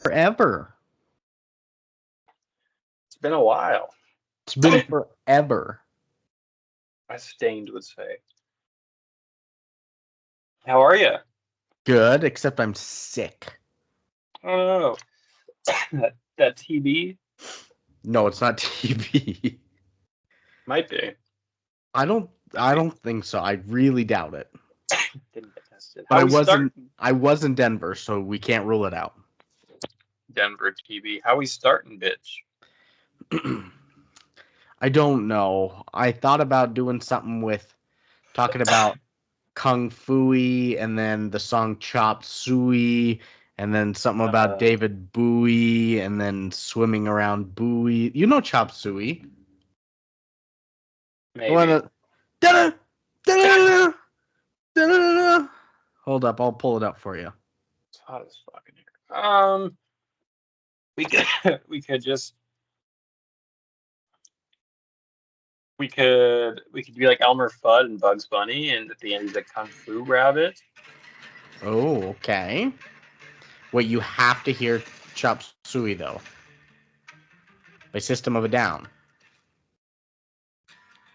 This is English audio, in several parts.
forever. It's been a while. It's been forever. My Stained would say. How are you? Good, except I'm sick. Oh, that TB No, it's not TB. might be. I don't think so. I really doubt it. Didn't get tested. But How I was in Denver, so we can't rule it out. Denver TB. How we starting, bitch? I don't know. I thought about doing something with talking about Kung Fu-y and then the song Chop Suey and then something about David Bowie and then swimming around Bowie. You know Chop Suey. Maybe. Hold up, I'll pull it up for you. It's hot as fuck in here. We could be like Elmer Fudd and Bugs Bunny, and at the end he's a Kung Fu rabbit. Oh, okay. Wait, you have to hear Chop Suey though. By System of a Down.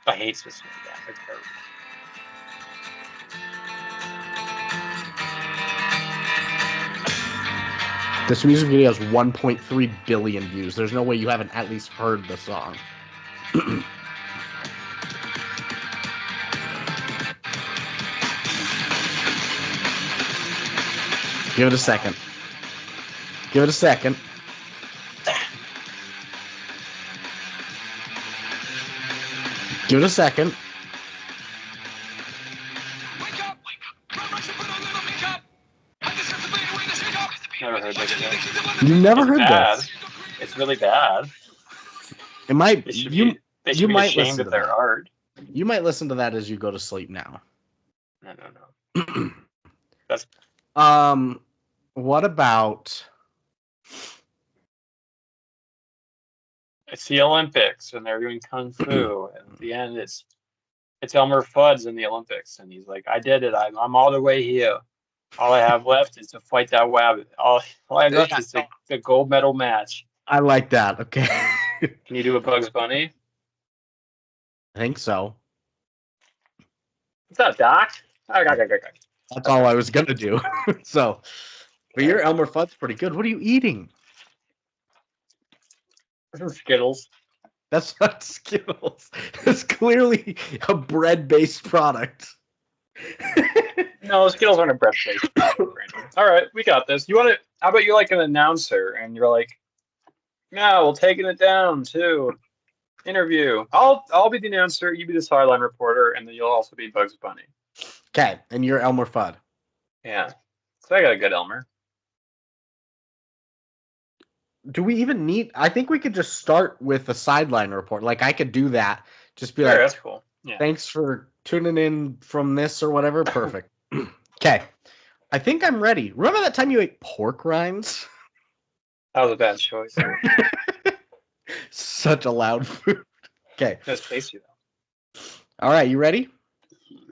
I hate System of a Down. It's terrible. This music video has 1.3 billion views. There's no way you haven't at least heard the song. Give it a second. Give it a second. Give it a second. Never heard this. You never heard this? It's really bad. It might. They should be ashamed of their art. You might listen to that as you go to sleep now. No. That's. What about? It's the Olympics, and they're doing Kung Fu, and at the end, it's Elmer Fudd's in the Olympics, and he's like, "I did it. I'm all the way here. All I have left is to fight that rabbit. All I have left is the gold medal match." I like that. Okay. Can you do a Bugs Bunny? I think so. What's up, Doc? That's all I was gonna do. So, but your Elmer Fudd's pretty good. What are you eating? Skittles. That's not Skittles. It's clearly a bread-based product. No, Skittles aren't a bread-based product. All right, we got this. How about you like an announcer, and you're like, "No, we're taking it down too." Interview. I'll be the announcer. You be the sideline reporter, and then you'll also be Bugs Bunny. Okay, and you're Elmer Fudd. Yeah, so I got a good Elmer. Do we even need? I think we could just start with a sideline report. Like I could do that. Just be sure, like, that's cool. Yeah. Thanks for tuning in from this or whatever. Perfect. Okay, I think I'm ready. Remember that time you ate pork rinds? That was a bad choice. Such a loud food. Okay. That's tasty though. All right, you ready?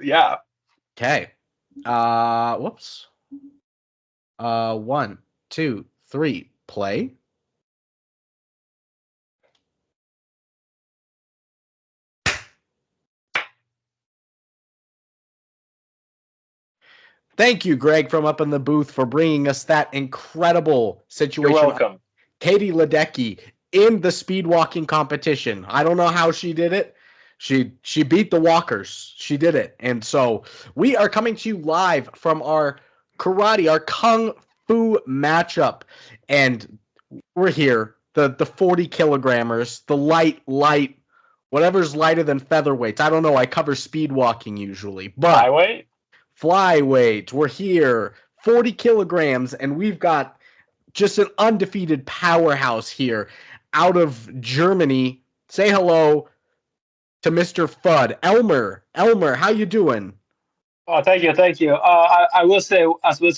Yeah. Okay. Whoops. 1, 2, 3, play. Thank you, Greg, from up in the booth for bringing us that incredible situation. You're welcome. Katie Ledecky in the speed walking competition. I don't know how she did it. She beat the walkers. She did it. And so we are coming to you live from our karate, our Kung Fu matchup. And we're here. The 40 kilogrammers, the light, whatever's lighter than featherweights. I don't know. I cover speed walking usually. But flyweight, we're here, 40 kilograms, and we've got just an undefeated powerhouse here out of Germany. Say hello to Mr. Fudd. Elmer, how you doing? Oh, thank you. I will say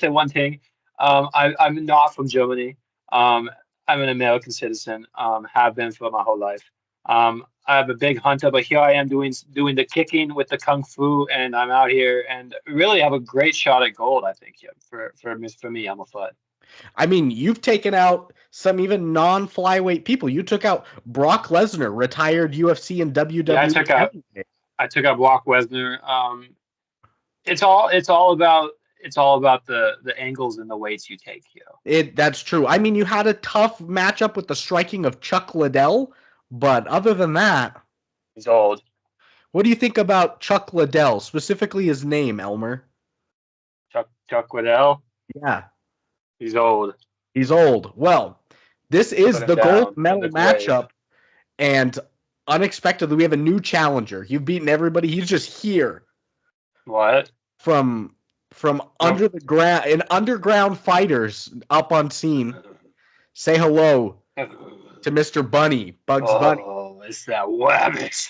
one thing. I'm not from Germany. I'm an American citizen. Have been for my whole life. I'm a big hunter, but here I am doing the kicking with the Kung Fu, and I'm out here and really have a great shot at gold, I think, for me, Elmer Fudd. I mean, you've taken out some even non-flyweight people. You took out Brock Lesnar, retired UFC and Yeah, WWE heavyweight. I took out Brock Lesnar. It's all about the angles and the weights you take, That's true. I mean, you had a tough matchup with the striking of Chuck Liddell, but other than that, He's old. what do you think about Chuck Liddell, specifically his name, Elmer? Chuck Liddell. Yeah, He's old. he's old. Well, this is Put him the down gold in medal the grave. matchup, and unexpectedly, we have a new challenger. You've beaten everybody. He's just here What? from under the ground, in underground fighters up on scene. Say hello to Mr. Bunny, Bugs Bunny. Oh, it's that Wabbit.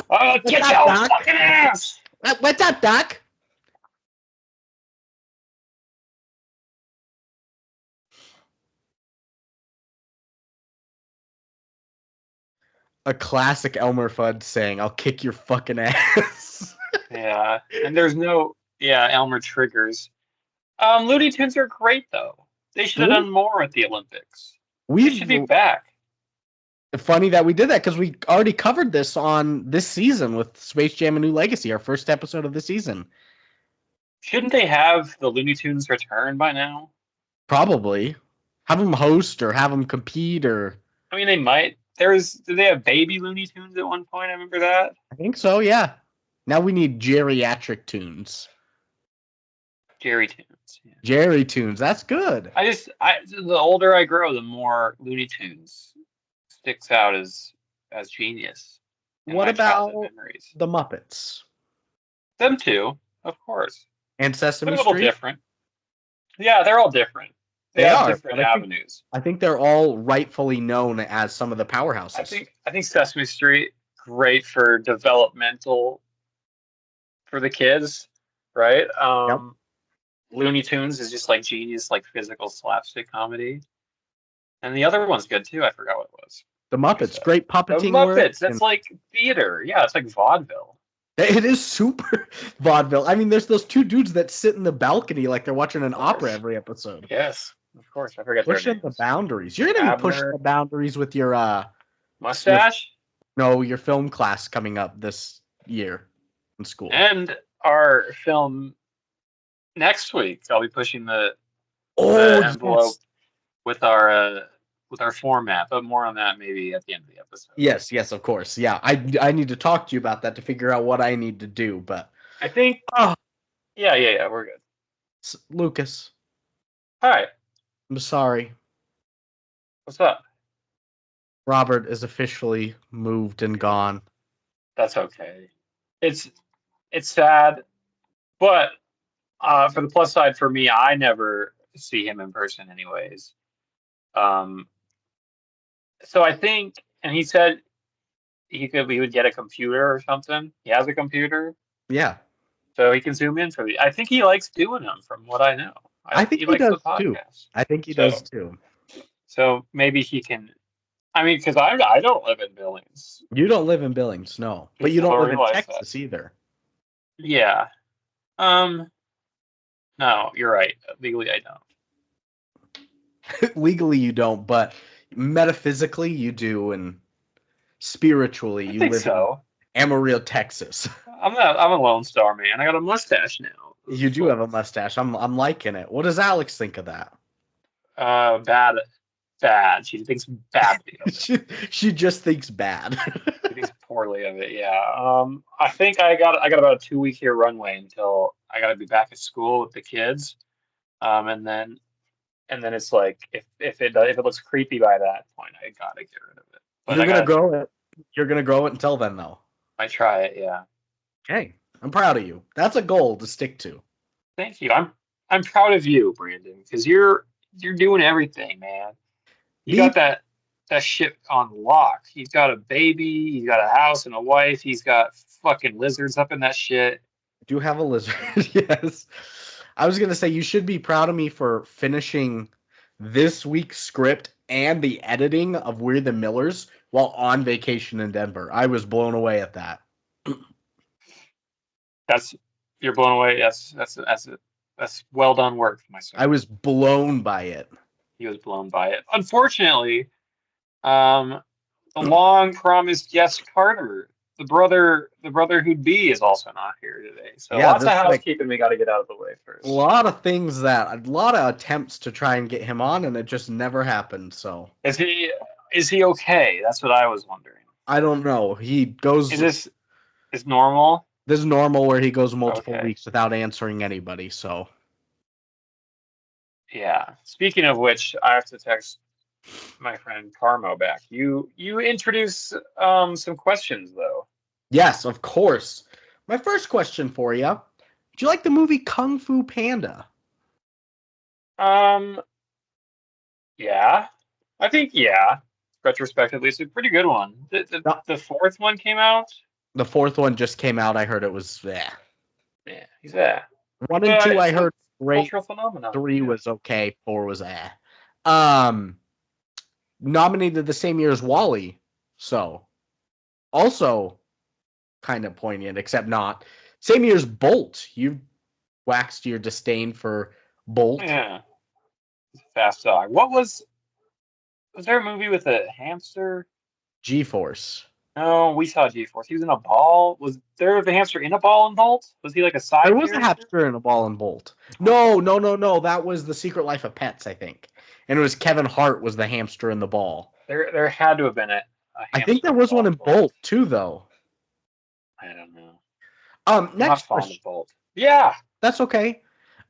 Oh, get up, your Doc? fucking ass! What's up, Doc? A classic Elmer Fudd saying, "I'll kick your fucking ass." Yeah, and there's no Elmer triggers. Looney Tunes are great though. They should have done more at the Olympics. They should be back. Funny that we did that because we already covered this on this season with Space Jam: A New Legacy, our first episode of the season. Shouldn't they have the Looney Tunes return by now? Probably. Have them host or have them compete or. I mean, they might. Did they have baby Looney Tunes at one point? I remember that. I think so, yeah. Now we need geriatric tunes. Jerry Tunes. Yeah. Jerry Tunes, that's good. The older I grow, the more Looney Tunes sticks out as genius. What about the Muppets? Them too, of course. And Sesame Street? A little different. Yeah, they're all different. They have different avenues. I think they're all rightfully known as some of the powerhouses. I think Sesame Street, great for developmental for the kids, right? Yep. Looney Tunes is just like genius, like physical slapstick comedy. And the other one's good too. I forgot what it was. The Muppets, great puppeting. The Muppets, that's like theater. Yeah, it's like vaudeville. It is super vaudeville. I mean, there's those two dudes that sit in the balcony like they're watching an opera every episode. Yes, of course. I forget pushing the boundaries. You're going to be pushing the boundaries with your mustache? Your film class coming up this year in school. And our film next week. I'll be pushing the envelope with our format, but more on that maybe at the end of the episode. Yes, of course. Yeah, I need to talk to you about that to figure out what I need to do, but I think yeah, we're good. Lucas. Hi. I'm sorry. What's up? Robert is officially moved and gone. That's okay. It's sad, but for the plus side for me, I never see him in person anyways. So I think, and he said we would get a computer or something. He has a computer. Yeah. So he can zoom in for me. I think he likes doing them from what I know. I think he does too. I think he does too. So maybe he can. I mean, because I don't live in Billings. You don't live in Billings, no. But you don't live in Texas either. Yeah. No, you're right. Legally, I don't. Legally, you don't, but metaphysically, you do, and spiritually, you live in Amarillo, Texas. I'm a Lone Star man. I got a mustache now. You do have a mustache. I'm liking it. What does Alex think of that? Bad. She thinks badly of it. she just thinks bad. She thinks poorly of it. Yeah. I think I got about a 2-week here runway until I got to be back at school with the kids. And then it's like if it looks creepy by that point, I gotta get rid of it. But you're gonna grow it. You're gonna grow it until then, though. I try it. Yeah. Okay, I'm proud of you. That's a goal to stick to. Thank you. I'm proud of you, Brandon, because you're doing everything, man. You got that shit on lock. He's got a baby. He's got a house and a wife. He's got fucking lizards up in that shit. I do have a lizard. Yes. I was gonna say you should be proud of me for finishing this week's script and the editing of We're the Millers while on vacation in Denver. I was blown away at that. You're blown away. That's That's well done work, my sir. I was blown by it. He was blown by it. Unfortunately, the long promised guest Carter, the brother who'd be, is also not here today. So Yeah, lots of housekeeping we got to get out of the way first. A lot of attempts to try and get him on, and it just never happened. So is he okay? That's what I was wondering. I don't know. He goes. Is normal? This is normal where he goes multiple weeks without answering anybody. So yeah. Speaking of which, I have to text my friend Carmo back. You introduce some questions though. Yes, of course. My first question for you: do you like the movie Kung Fu Panda? Yeah, I think retrospectively, it's a pretty good one. The fourth one came out. The fourth one just came out. I heard it was Yeah, he's there. 1 and 2 I heard great. Cultural phenomenon. 3 was okay. 4 was nominated the same year as Wall-E, so also kind of poignant, except not. Same year as Bolt. You waxed your disdain for Bolt. Yeah. Fast Dog. Was there a movie with a hamster? G-Force. No, we saw G-Force. He was in a ball. Was there the hamster in a ball in Bolt? Was he like a side? There was a hamster in a ball in Bolt. No. That was The Secret Life of Pets, I think. And it was Kevin Hart was the hamster in the ball. There had to have been a I think there was one in Bolt too, though. I don't know. Next question. Bolt. Yeah, that's okay.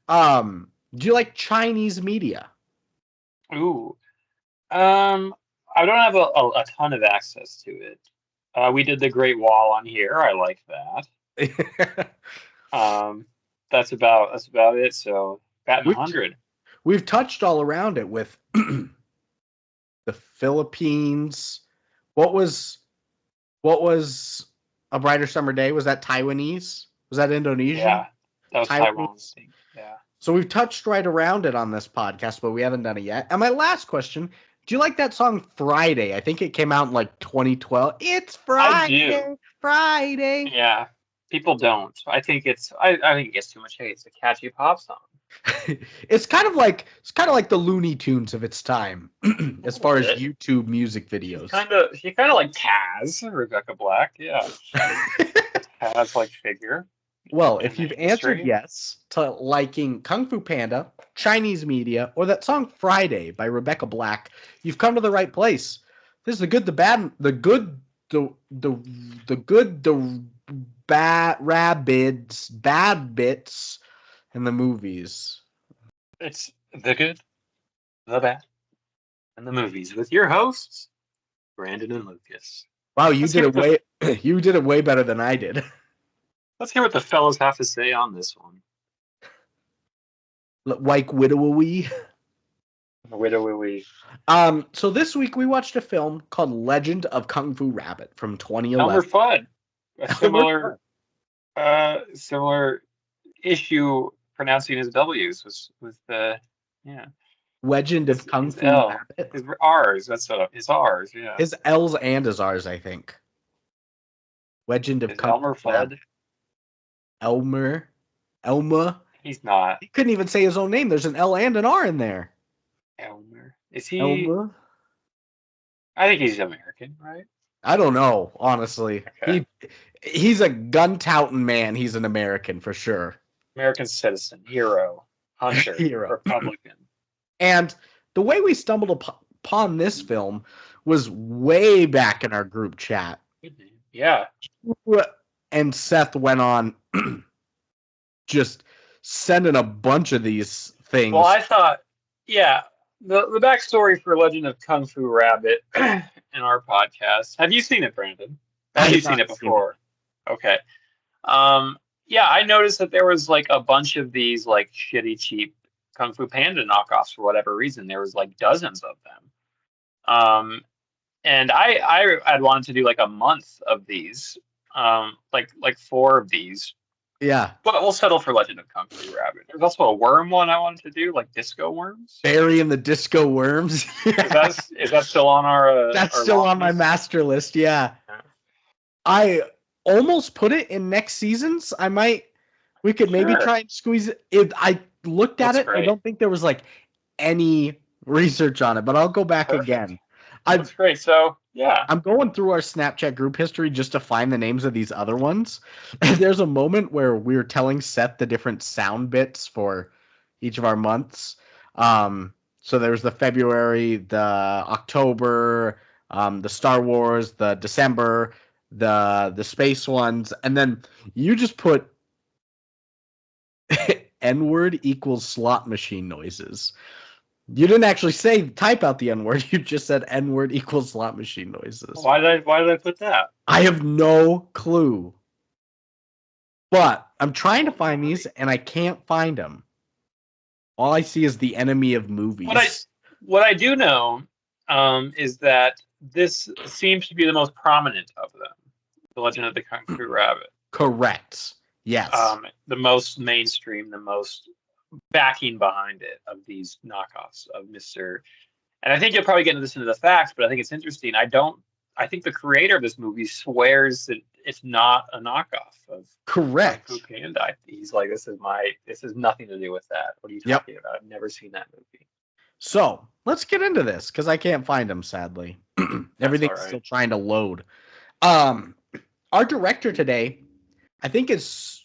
Do you like Chinese media? Ooh. I don't have a ton of access to it. We did The Great Wall on here. I like that. That's about it. So batting 100. We've touched all around it with the Philippines. What was A Brighter Summer Day? Was that Taiwanese? Was that Indonesian? Yeah, that was Taiwan. Yeah. So we've touched right around it on this podcast, but we haven't done it yet. And my last question: do you like that song Friday? I think it came out in like 2012. It's Friday. I do. Friday. Yeah. People don't. I think it gets too much hate. It's a catchy pop song. It's kind of like the Looney Tunes of its time, as far as YouTube music videos. He kind of like Taz, Rebecca Black. Yeah. Taz-like figure. Well, if you've answered yes to liking Kung Fu Panda, Chinese media, or that song Friday by Rebecca Black, you've come to the right place. This is the good, the bad, the good, the bad rabbits, bad bits, and the movies. It's the good, the bad, and the movies with your hosts, Brandon and Lucas. Wow, you did it way better than I did. Let's hear what the fellas have to say on this one. Like widowy. Widowy. So this week we watched a film called Legend of Kung Fu Rabbit from 2011. Elmer Fudd. A similar issue pronouncing his W's was the Legend of Kung Fu Rabbit. His R's. That's his R's. Yeah. His L's and his R's, I think. Legend of Kung Elmer Fu Fudd. Elmer. He's not. He couldn't even say his own name. There's an L and an R in there. Elmer. Is he? Elmer? I think he's American, right? I don't know, honestly. Okay. He's a gun-touting man. He's an American for sure. American citizen, hero, hunter, Republican. And the way we stumbled upon this film was way back in our group chat. Yeah. And Seth went on just sending a bunch of these things. Well, I thought, the backstory for Legend of Kung Fu Rabbit in our podcast. Have you seen it, Brandon? Have you seen it before? Okay. I noticed that there was like a bunch of these like shitty, cheap Kung Fu Panda knockoffs for whatever reason. There was like dozens of them. And I had wanted to do like a month of these, like 4 of these. Yeah. But we'll settle for Legend of Kung Fu Rabbit. There's also a worm one I wanted to do, like disco worms. Barry and the Disco Worms. Is that still on our? That's still on my master list. Yeah. I almost put it in next seasons. We could maybe try and squeeze it. looked at That's it. I great. don't think there was like any research on it, but I'll go back Perfect. again. That's great. So yeah, I'm going through our Snapchat group history just to find the names of these other ones. And there's a moment where we were telling Seth the different sound bits for each of our months. So there's the February, the October, the Star Wars, the December, the space ones, and then you just put N-word equals slot machine noises. You didn't actually type out the N-word. You just said N-word equals slot machine noises. why did I put that? I have no clue. But I'm trying to find these, and I can't find them. All I see is the enemy of movies. What I do know is that this seems to be the most prominent of them, The Legend of the Kung Fu Rabbit. Correct. Yes. The most mainstream, the most backing behind it of these knockoffs of Mr. And I think you'll probably get into the facts, but I think it's interesting. I think the creator of this movie swears that it's not a knockoff of Correct. Fu Panda. He's like, this is nothing to do with that. What are you talking about? I've never seen that movie. So let's get into this because I can't find them, sadly. Everything's still trying to load. Our director today, I think is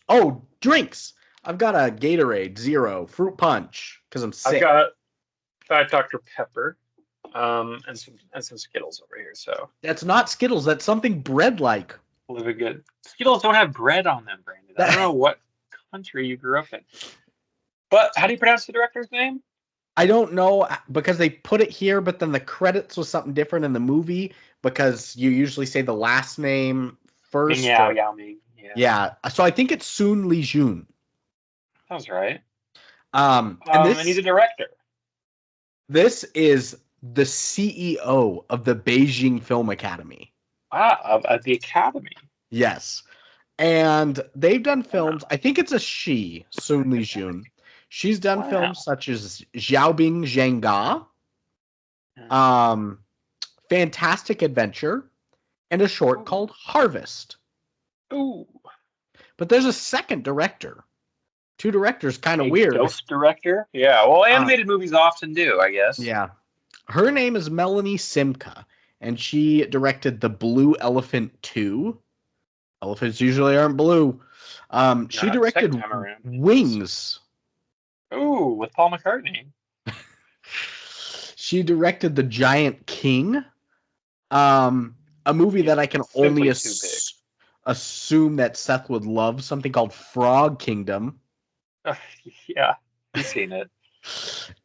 drinks. I've got a Gatorade Zero fruit punch because I'm sick. I've got Dr. Pepper, and some Skittles over here. So that's not Skittles. That's something bread-like. Living good. Skittles don't have bread on them, Brandon. I don't know what country you grew up in. But how do you pronounce the director's name? I don't know because they put it here, but then the credits was something different in the movie because you usually say the last name first. Yao Ming. Yeah. So I think it's Soon Lee Jun. Sounds right. And he's a director. This is the CEO of the Beijing Film Academy. Of the Academy. Yes. And they've done films. I think it's a she, Soon Lee Jun. She's done films such as Xiaobing Zhangga, Fantastic Adventure, and a short called Harvest. Ooh. But there's a second director. Two directors, kind of weird. Ghost director? Yeah, well, animated movies often do, I guess. Yeah. Her name is Melanie Simca, and she directed The Blue Elephant 2. Elephants usually aren't blue. She directed Wings. Ooh, with Paul McCartney. She directed The Giant King, a movie that I can only assume that Seth would love, something called Frog Kingdom. Yeah, you've seen it.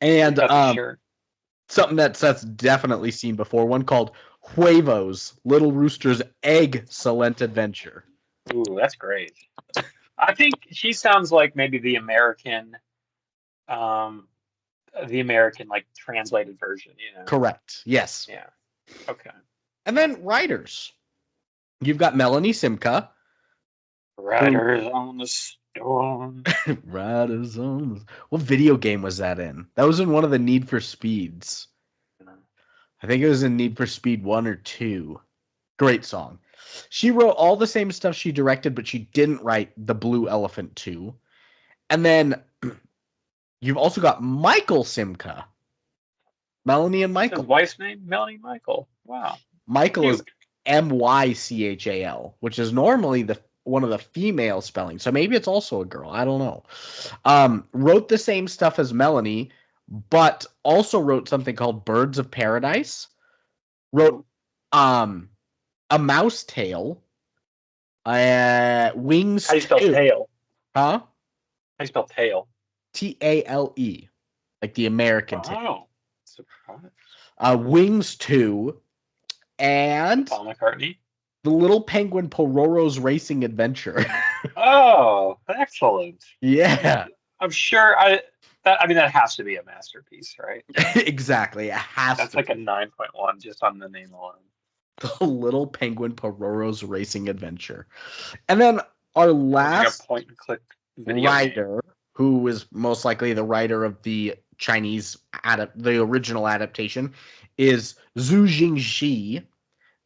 And something that Seth's definitely seen before, one called Huevos, Little Rooster's Egg-Cellent Adventure. Ooh, that's great. I think she sounds like maybe the American like translated version, you know. Correct. Yes. Yeah. Okay. And then writers. You've got Melanie Simca. Riders on the Storm. Riders on the... What video game was that in? That was in one of the Need for Speeds. I think it was in Need for Speed 1 or 2. Great song. She wrote all the same stuff she directed, but she didn't write The Blue Elephant 2. And then you've also got Michael Simca. Melanie and Michael. His wife's name? Melanie Michael. Wow. Michael is Mychal, which is normally one of the female spellings. So maybe it's also a girl. I don't know. Wrote the same stuff as Melanie, but also wrote something called Birds of Paradise. Wrote A Mouse Tale. Wings. How do you spell tail? Huh? How do you spell tail? Tale. Like the American tail. Surprise. Wings 2. And Paul McCartney. The Little Penguin Pororo's Racing Adventure. Oh, excellent. Yeah. I'm sure that has to be a masterpiece, right? Exactly. It has That's like a 9.1 just on the name alone. The Little Penguin Pororo's Racing Adventure. And then our last point and click writer, who is most likely the writer of the Chinese the original adaptation, is Zhu Jingxi.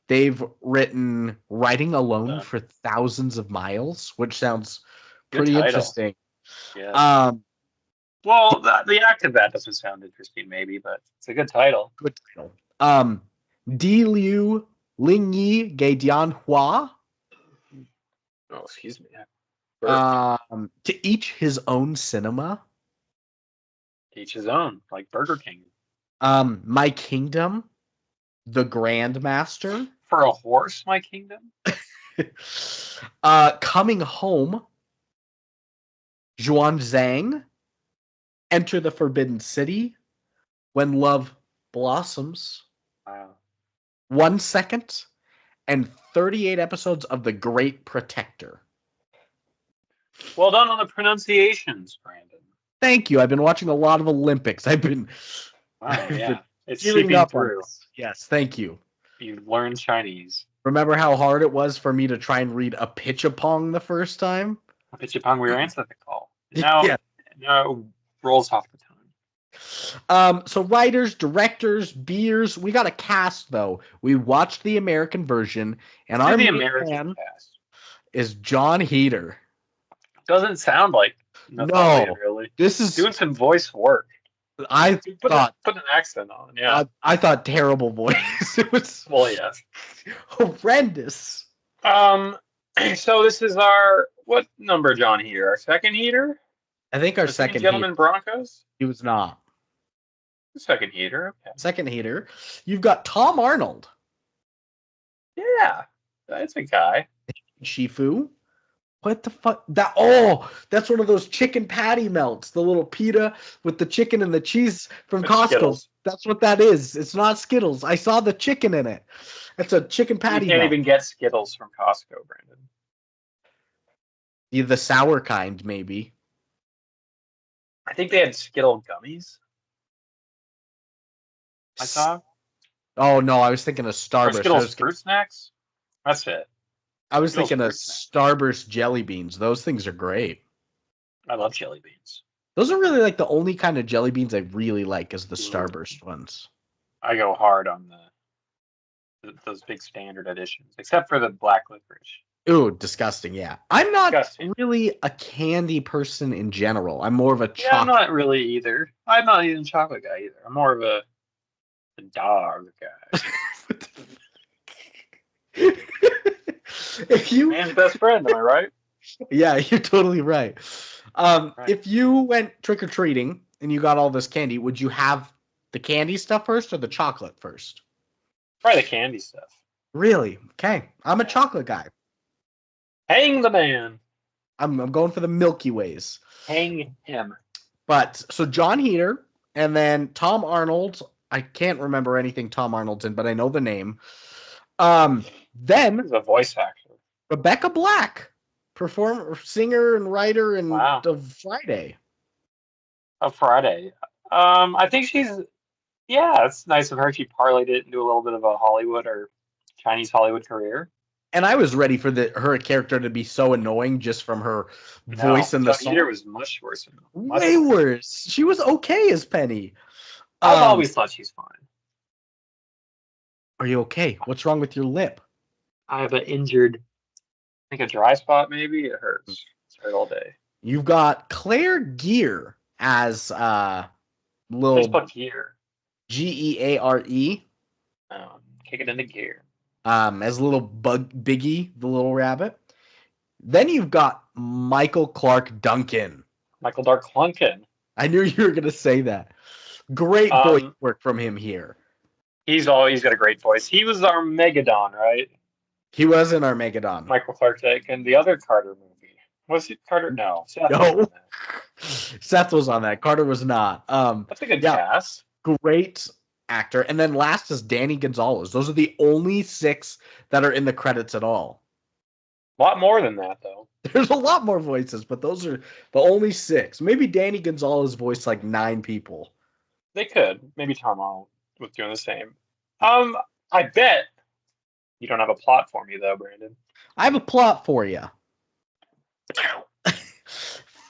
They've written Riding Alone for Thousands of Miles, which sounds pretty interesting. Yeah. Well, the act of that doesn't sound interesting, maybe, but it's a good title. Good title. Di Liu Ling Yi Ge Dian Hua. Oh, excuse me. To each his own cinema. Each his own, like Burger King. My Kingdom, The Grandmaster. For a horse, My Kingdom. Coming Home, Zhuan Zhang, Enter the Forbidden City, When Love Blossoms, Wow. 1 Second, and 38 episodes of The Great Protector. Well done on the pronunciations, Brandon. Thank you. I've been watching a lot of Olympics. I've been It's feeling seeping up through. Yes, thank you. You learned Chinese. Remember how hard it was for me to try and read a pitchapong the first time? A pitchapong, we were answering the call. Now it rolls off the tongue. So writers, directors, beers. We got a cast though. We watched the American version, and our The main American man cast is Jon Heder. Doesn't sound like Natalia, really. This is doing some voice work. I thought put an accent on. Yeah, I thought terrible voice. It was yes, horrendous. So this is our what number, Jon Heder? Our second heater? I think our second Gentleman heater. Broncos. He was not. Second heater. Okay. Second heater. You've got Tom Arnold. Yeah, that's a guy. Shifu. What the fuck? That's one of those chicken patty melts. The little pita with the chicken and the cheese from Costco. Skittles. That's what that is. It's not Skittles. I saw the chicken in it. It's a chicken patty You can't melt. even get Skittles from Costco, Brandon. The sour kind, maybe. I think they had Skittle gummies. I saw. Oh no, I was thinking of Starburst. Or Skittles fruit snacks. That's it. I was thinking of Starburst jelly beans. Those things are great. I love jelly beans. Those are really like the only kind of jelly beans I really like is the Starburst ones. I go hard on those big standard editions, except for the black licorice. Ooh, disgusting, yeah. I'm not really a candy person in general. I'm more of a chocolate. Yeah, I'm not really either. I'm not even a chocolate guy either. I'm more of a dog guy. Man's best friend, am I right? Yeah, you're totally right. Right. If you went trick-or-treating and you got all this candy, would you have the candy stuff first or the chocolate first? Probably the candy stuff. Really? Okay. I'm a chocolate guy. Hang the man. I'm going for the Milky Ways. Hang him. But so Jon Heder and then Tom Arnold. I can't remember anything Tom Arnold's in, but I know the name. Then he's a voice actor. Rebecca Black, performer, singer, and writer, and of Friday. Of Friday. I think she's. Yeah, it's nice of her. She parlayed it into a little bit of a Hollywood or Chinese Hollywood career. And I was ready for her character to be so annoying just from her voice in the song. Jon Heder was much worse. Way worse. She was okay as Penny. I've always thought she's fine. Are you okay? What's wrong with your lip? I have an injured, I think a dry spot maybe. It hurts. It's hurt all day. You've got Claire Gear as little Gear. Geare. Kick it into gear. As little Biggie, the little rabbit. Then you've got Michael Clark Duncan. Michael Clark Duncan. I knew you were going to say that. Great voice work from him here. He's always got a great voice. He was our Megadon, right? He was in our Megadon. Michael Clark Duncan, the other Carter movie. Was it Carter? No. Seth was on that. Carter was not. That's a good cast. Great actor. And then last is Danny Gonzalez. Those are the only 6 that are in the credits at all. A lot more than that, though. There's a lot more voices, but those are the only 6. Maybe Danny Gonzalez voiced like 9 people. They could. Maybe Tom Arnold was doing the same. I bet you don't have a plot for me, though, Brandon. I have a plot for you.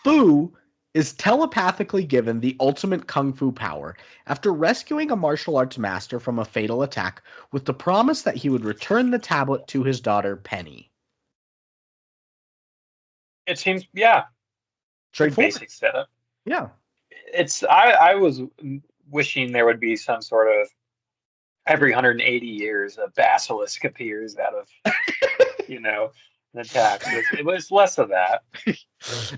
Fu is telepathically given the ultimate kung fu power after rescuing a martial arts master from a fatal attack with the promise that he would return the tablet to his daughter, Penny. It seems, yeah. Straightforward. Basic setup. Yeah. I was wishing there would be some sort of every 180 years a basilisk appears out of an attack. It was less of that.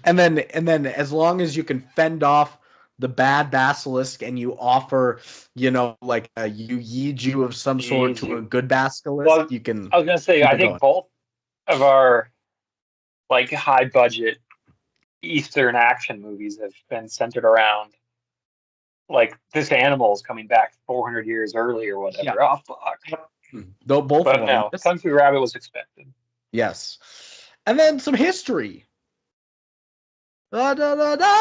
And then as long as you can fend off the bad basilisk and you offer, like a Yuiju of some sort to a good basilisk, well, you can. I was gonna say, I think going. both of our like high budget Eastern action movies have been centered around like this animal is coming back 400 years early or whatever. Yeah. Oh fuck. Though both But of them. no, Kung Fu Rabbit was expected. Yes. And then some history. Da, da, da, da.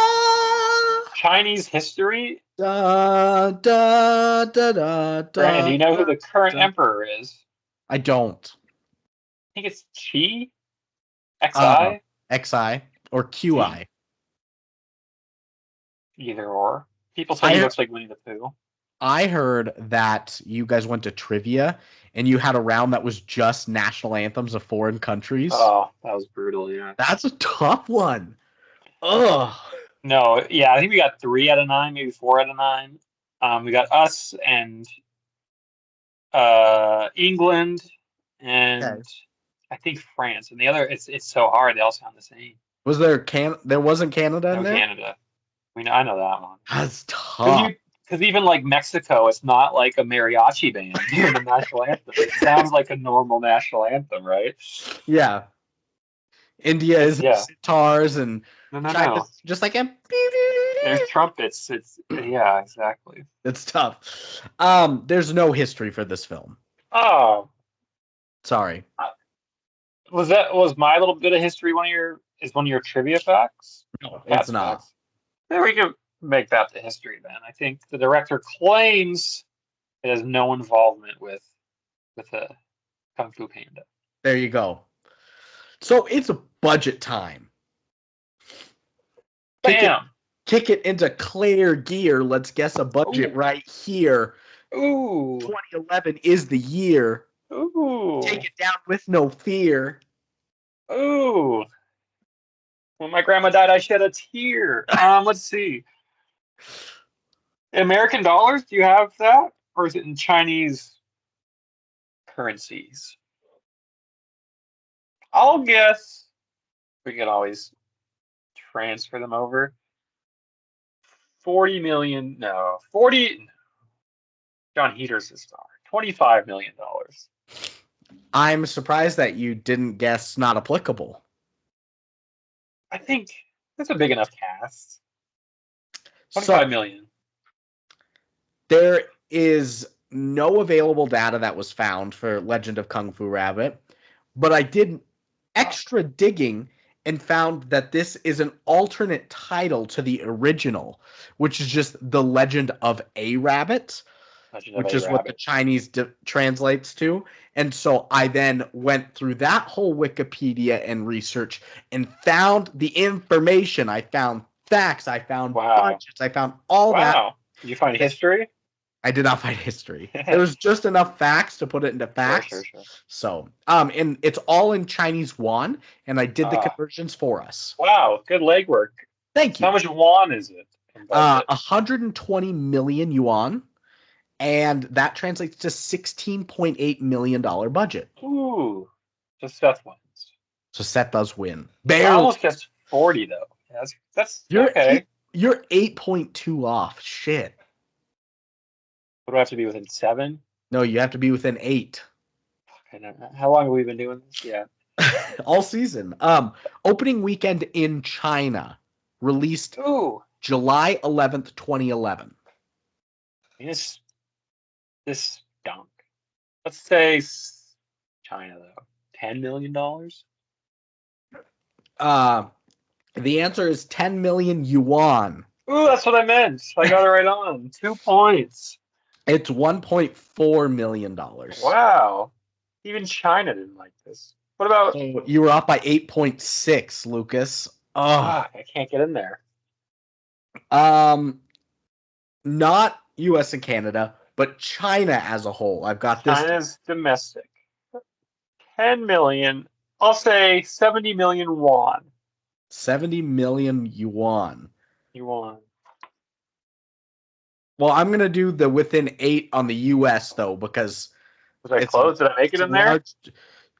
Chinese history. Da, da, da, da, Brandon, do you know who the current da. emperor is? I don't. I think it's Qi. XI. XI or QI. Either or. People say he looks like Winnie the Pooh. I heard that you guys went to trivia and you had a round that was just national anthems of foreign countries. Oh, that was brutal, yeah. That's a tough one. Ugh. No, yeah, I think we got 3 out of 9, maybe 4 out of 9. We got us and England and I think France. And the other, it's so hard. They all sound the same. Was there there wasn't Canada in there? No Canada. I know that one. That's tough. Because even like Mexico, it's not like a mariachi band doing the national anthem. It sounds like a normal national anthem, right? Yeah. India is sitars and no. Just like there's trumpets. Yeah, exactly. It's tough. There's no history for this film. Oh, sorry. Was my little bit of history one of your trivia facts? No, it's not. Then we can make that the history then. I think the director claims it has no involvement with a Kung Fu Panda. There you go. So it's a budget time. Bam! Kick it into clear gear. Let's guess a budget right here. Ooh. 2011 is the year. Ooh. Take it down with no fear. Ooh. When my grandma died, I shed a tear. Let's see. American dollars? Do you have that? Or is it in Chinese currencies? I'll guess. We can always transfer them over. 40 million. No. 40. Jon Heder's the star. $25 million. I'm surprised that you didn't guess not applicable. I think that's a big enough cast. 25 million. There is no available data that was found for Legend of Kung Fu Rabbit, but I did extra digging and found that this is an alternate title to the original, which is just The Legend of a Rabbit, which is what the Chinese translates to. And so I then went through that whole Wikipedia and research and found the information. I found facts. I found budgets. I found all that. Wow. Did you find history? I did not find history. There was just enough facts to put it into facts. Sure. So, and it's all in Chinese yuan, and I did the conversions for us. Wow, good legwork. Thank you. How much yuan is it? 120 million yuan, and that translates to $16.8 million budget. Ooh, so Seth wins. So Seth does win. I almost guessed 40 though. That's okay. You're 8.2 off. Shit. What do I have to be within 7? No, you have to be within 8. How long have we been doing this? Yeah. All season. Opening weekend in China. Released July 11th, 2011. This stunk. Let's say China though. $10 million? The answer is 10 million yuan. Ooh, that's what I meant. I got it right on. 2 points. It's $1.4 million. Wow. Even China didn't like this. What about... So you were up by 8.6, Lucas. I can't get in there. Not U.S. and Canada, but China as a whole. I've got this. China's domestic. 10 million. I'll say 70 million won. 70 million yuan. Well, I'm gonna do the within 8 on the U.S. though because Was I close? Did I make it in there?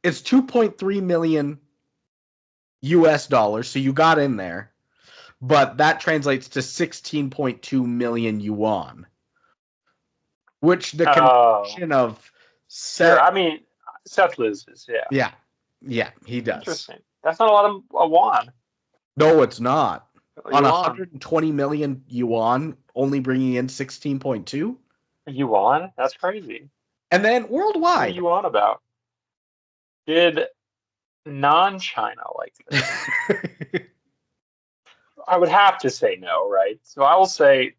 It's 2.3 million U.S. dollars, so you got in there, but that translates to 16.2 million yuan, which the conversion of Sure. I mean, Seth loses. Yeah. Yeah, he does. Interesting. That's not a lot of won. No, it's not. On Yuan. 120 million yuan, only bringing in 16.2. Yuan? That's crazy. And then worldwide. What are you on about? Did non-China like this? I would have to say no, right? So I will say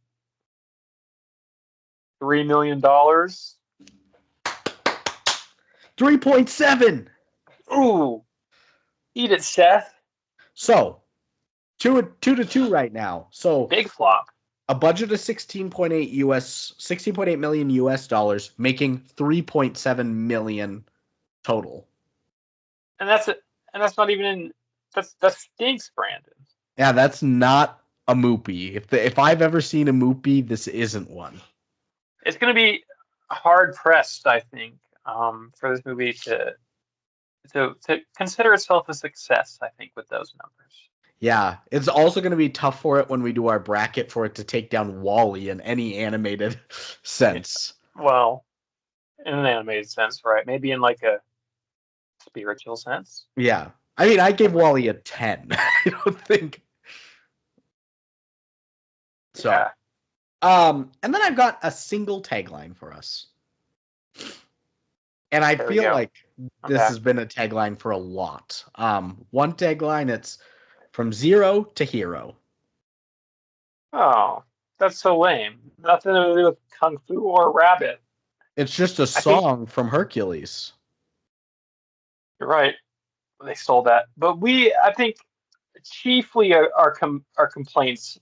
$3 million. 3.7. Ooh, eat it, Seth. So 2-2 right now. So big flop. A budget of 16.8 million US dollars, making 3.7 million total. And that's not even in. That stinks, Brandon. Yeah, that's not a movie. If I've ever seen a movie, this isn't one. It's going to be hard pressed, I think, for this movie to consider itself a success. I think with those numbers. Yeah, it's also going to be tough for it when we do our bracket for it to take down WALL-E in any animated sense. Well, in an animated sense, right? Maybe in like a spiritual sense. Yeah. I mean, I gave WALL-E a 10. I don't think. So, yeah. And then I've got a single tagline for us. And I feel like this has been a tagline for a lot. One tagline, it's from zero to hero. Oh, that's so lame. Nothing to do with Kung Fu or Rabbit. It's just a song from Hercules. You're right. They stole that. But I think, chiefly our complaints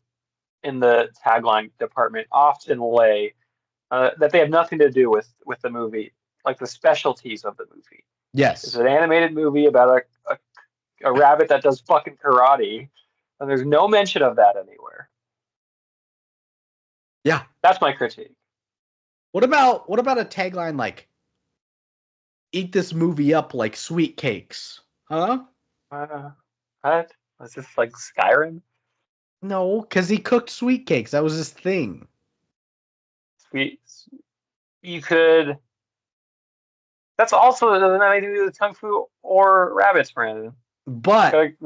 in the tagline department often lay that they have nothing to do with the movie, like the specialties of the movie. Yes. It's an animated movie about a rabbit that does fucking karate, and there's no mention of that anywhere. Yeah. That's my critique. What about a tagline like "Eat this movie up like sweet cakes"? Huh? What? Was this like Skyrim? No, because he cooked sweet cakes. That was his thing. Sweet. You could. That's also doesn't have anything to do with Kung Fu or rabbits, Brandon. But it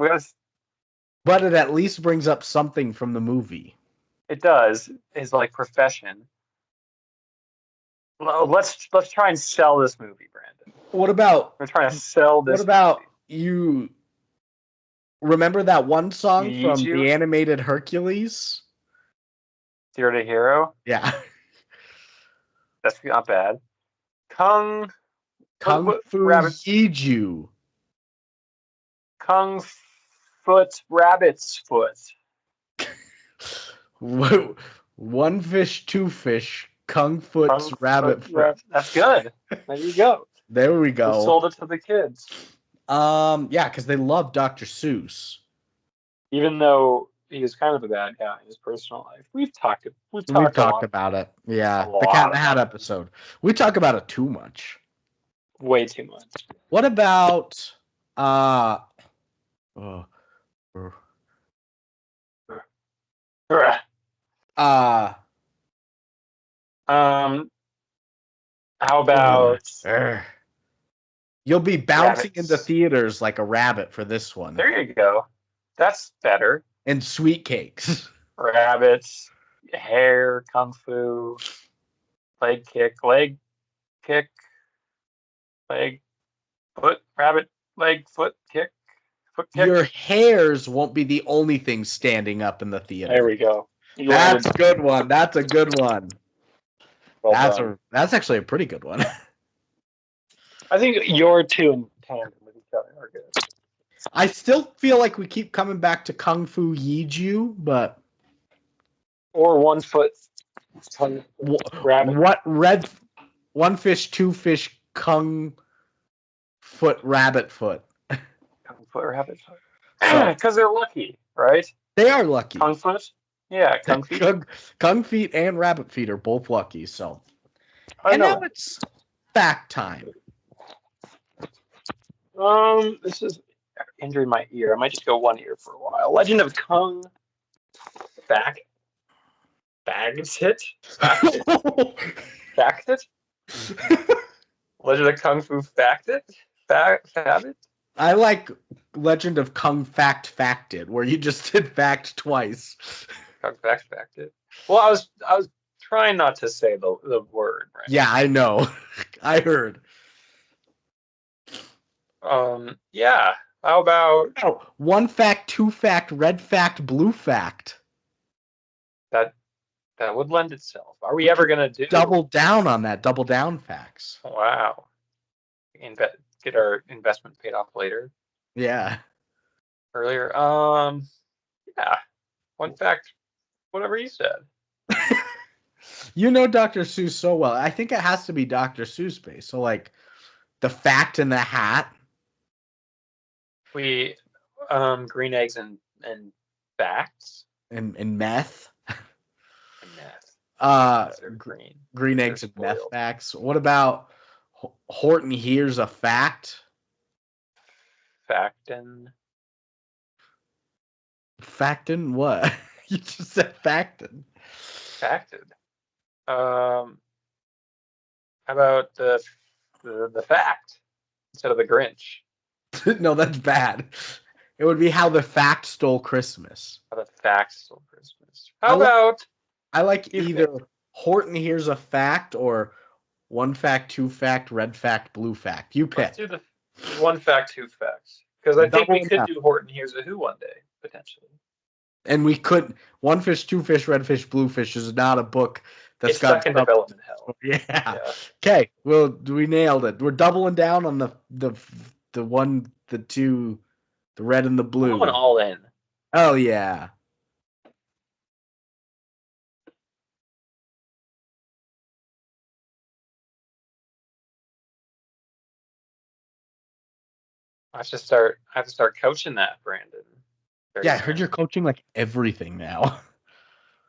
at least brings up something from the movie. It does. His like profession. Well, let's try and sell this movie, Brandon. What about? We're trying to sell this. What about movie. You? Remember that one song from the animated Hercules? Zero to Hero? Yeah. That's not bad. Kung Fu Yiju. Kung Foot Rabbit's Foot. One fish, two fish. Kung Foot's Rabbit Foot. That's good. There you go. There we go. We sold it to the kids. Yeah, because they love Dr. Seuss. Even though he was kind of a bad guy in his personal life. We've talked about it. Yeah. The Cat in the Hat episode. We talk about it too much. Way too much. What about how about you'll be bouncing into theaters like a rabbit for this one. There you go. That's better. And sweet cakes. Rabbits, hair, kung fu, leg kick, foot, rabbit, leg, foot kick. Your hairs won't be the only thing standing up in the theater. There we go. That's a good one. That's a good one. Well that's actually a pretty good one. I think your 2 and 10 with each other are good. I still feel like we keep coming back to Kung Fu Yiju, but or 1 foot. Rabbit. What red? 1 fish, 2 fish, Kung Foot Rabbit Foot. Kung Foot Rabbit Foot. Because they're lucky, right? They are lucky. Kung Foot. Yeah, kung feet. Kung feet and rabbit feet are both lucky. So, And now it's fact time. This is injuring my ear. I might just go one ear for a while. Legend of Kung Fact. Bagsit? Factit? Legend of Kung Fu Factit? Fabit? I like Legend of Kung Facted, where you just did fact twice. Kung Factit. Well, I was trying not to say the word, right? Yeah, I know. I heard. Yeah. How about one fact, two fact, red fact, blue fact? that would lend itself. Are we ever gonna do double down on that? Double down facts. Wow. Get our investment paid off later. Yeah. Earlier. Yeah. One fact, whatever you said. You know Dr. Seuss so well. I think it has to be Dr. Seuss based. So like the fact in the hat. We green eggs and facts. And meth. And meth. Green eggs and meth facts. What about Horton hears a fact? Factin what? You just said factin. Facted. How about the fact instead of the Grinch? No, that's bad. It would be how the fact stole Christmas. How the fact stole Christmas. How about I like either Horton hears a fact or one fact, two fact, red fact, blue fact. You pick. Let's do the one fact, two facts. Because I think we could do Horton Hears a Who one day, potentially. And we could. One fish, two fish, red fish, blue fish is not a book that's got stuck in development hell. Yeah. Okay. Well, we nailed it. We're doubling down on the one, the two, the red and the blue. Going all in. Oh yeah. I have to start coaching that, Brandon. Yeah, I heard you're coaching like everything now.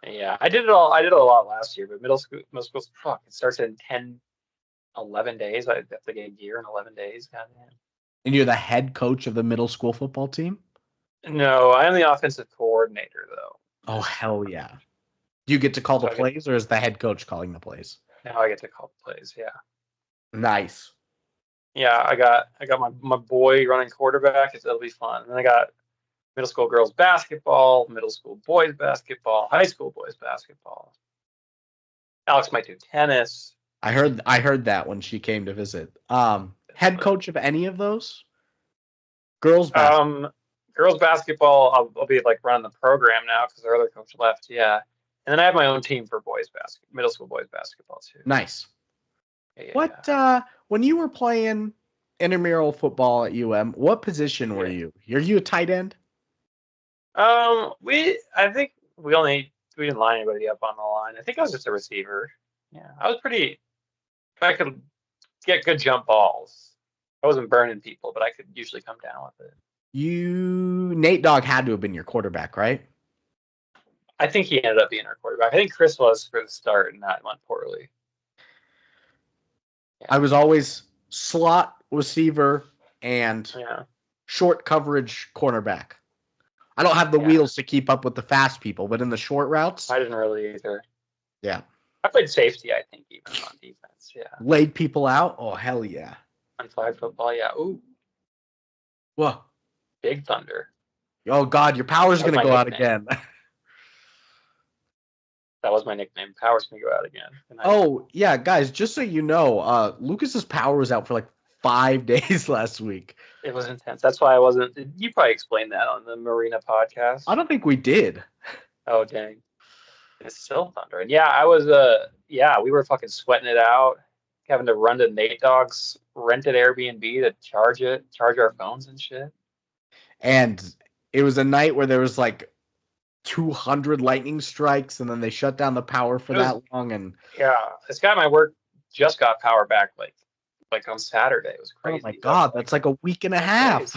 Yeah, I did it all. I did it a lot last year, but middle school, fuck, it starts in 10, 11 days. I have to get gear in 11 days. Goddamn. And you're the head coach of the middle school football team? No, I am the offensive coordinator, though. Oh, hell yeah. Do you get to call the plays, or is the head coach calling the plays? Now I get to call the plays, yeah. Nice. Yeah, I got my boy running quarterback. It'll be fun. And I got middle school girls basketball, middle school boys basketball, high school boys basketball. Alex might do tennis. I heard that when she came to visit. Head coach of any of those? Girls basketball. Girls basketball, I'll be like running the program now because our other coach left. Yeah, and then I have my own team for middle school boys basketball too. Nice. Yeah. What when you were playing intramural football at UM, what position were you? Are you a tight end? I think we didn't line anybody up on the line. I think I was just a receiver. Yeah, I could get good jump balls. I wasn't burning people, but I could usually come down with it. Nate Dogg had to have been your quarterback, right? I think he ended up being our quarterback. I think Chris was for the start, and that went poorly. Yeah. I was always slot receiver and short coverage cornerback. I don't have the wheels to keep up with the fast people, but in the short routes, I didn't really either. Yeah. I played safety, I think, even on defense. Yeah. Laid people out? Oh, hell yeah. On flag football, yeah. Ooh. Whoa. Big Thunder. Oh, God, your power's going to go out again. That was my nickname. Power's going to go out again. Oh, yeah, guys, just so you know, Lucas's power was out for like 5 days last week. It was intense. That's why I wasn't. You probably explained that on the Marina podcast. I don't think we did. Oh, dang. It's still thundering. Yeah, I was, we were fucking sweating it out, having to run to Nate Dogg's rented Airbnb to charge our phones and shit. And it was a night where there was like 200 lightning strikes, and then they shut down the power for that long. And yeah, this guy at my work just got power back like on Saturday. It was crazy. Oh my God, that's like a week and a half.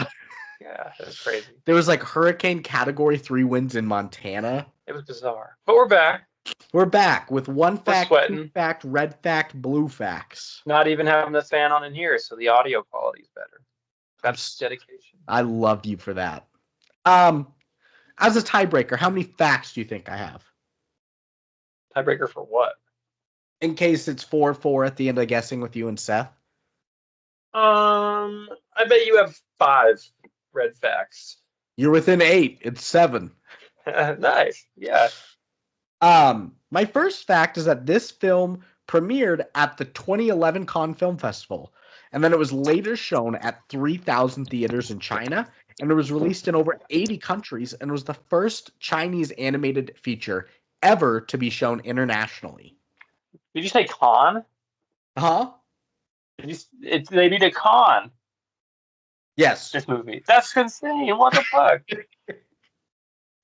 Yeah, it was crazy. There was like hurricane category 3 winds in Montana. It was bizarre. But we're back. We're back with one We're fact, sweating. two fact, red fact, blue facts. Not even having the fan on in here, so the audio quality is better. That's dedication. I love you for that. As a tiebreaker, how many facts do you think I have? Tiebreaker for what? In case it's 4-4 at the end of guessing with you and Seth. I bet you have 5 red facts. You're within 8. It's 7. Nice. Yeah. My first fact is that this film premiered at the 2011 Cannes Film Festival, and then it was later shown at 3,000 theaters in China, and it was released in over 80 countries, and was the first Chinese animated feature ever to be shown internationally. Did you say con? Huh? They need a con. Yes. This movie. That's insane. What the fuck?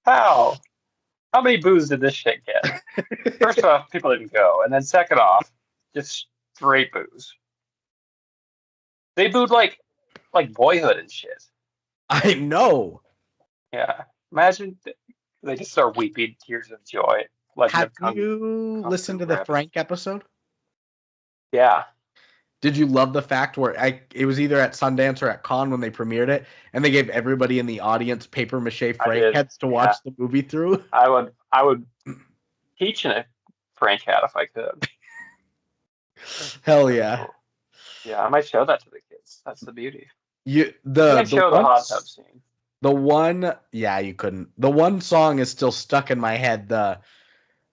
How? How many boos did this shit get? First off, people didn't go, and then second off, just straight boos. They booed like Boyhood and shit. I know. Yeah. Imagine they just start weeping tears of joy. Have you listened to the Frank episode? Yeah. Did you love the fact where it was either at Sundance or at Cannes when they premiered it, and they gave everybody in the audience paper mache Frank heads to watch the movie through? I would teach in a Frank hat if I could. Hell yeah. Cool. Yeah, I might show that to the kids. That's the beauty. The hot tub scene. The one, yeah, you couldn't. The one song is still stuck in my head. The